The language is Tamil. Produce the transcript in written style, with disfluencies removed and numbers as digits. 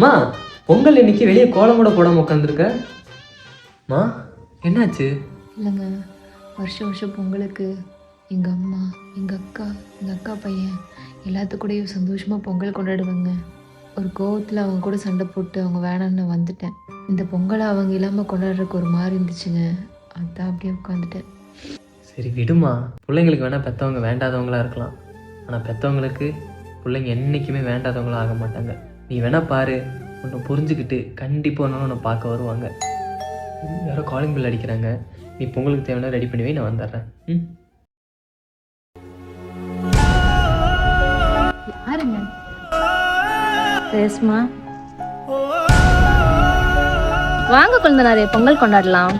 மா பொங்கல் இன்னைக்கு வெளியே கோலம் கூட போடாமல் உட்காந்துருக்க. மா என்னாச்சு? இல்லைங்க, வருஷம் வருஷம் பொங்கலுக்கு எங்கள் அம்மா, எங்கள் அக்கா பையன் எல்லாத்துக்கூடயும் சந்தோஷமாக பொங்கல் கொண்டாடுவாங்க. ஒரு கோவத்தில் அவங்க கூட சண்டை போட்டு அவங்க வேணான்னு வந்துட்டேன். இந்த பொங்கலை அவங்க இல்லாமல் கொண்டாடுறதுக்கு ஒரு மாதிரி இருந்துச்சுங்க. அதான் அப்படியே உட்காந்துட்டேன். சரி விடுமா, பிள்ளைங்களுக்கு வேணால் பெற்றவங்க வேண்டாதவங்களா இருக்கலாம், ஆனால் பெற்றவங்களுக்கு பிள்ளைங்க என்றைக்குமே வேண்டாதவங்களாம் ஆக மாட்டாங்க. நீ வேணா பாரு, உன்னை புரிஞ்சுக்கிட்டு கண்டிப்பாக ஒன்று உன்னை பார்க்க வருவாங்க. யாரோ காலிங் பில் அடிக்கிறாங்க, நீ பொங்கலுக்கு தேவையான ரெடி பண்ணி வை, நான் வந்துடுறேன். யாருங்க? ரேஸ்மா, வாங்க குழந்தைனாரே, பொங்கல் கொண்டாடலாம்.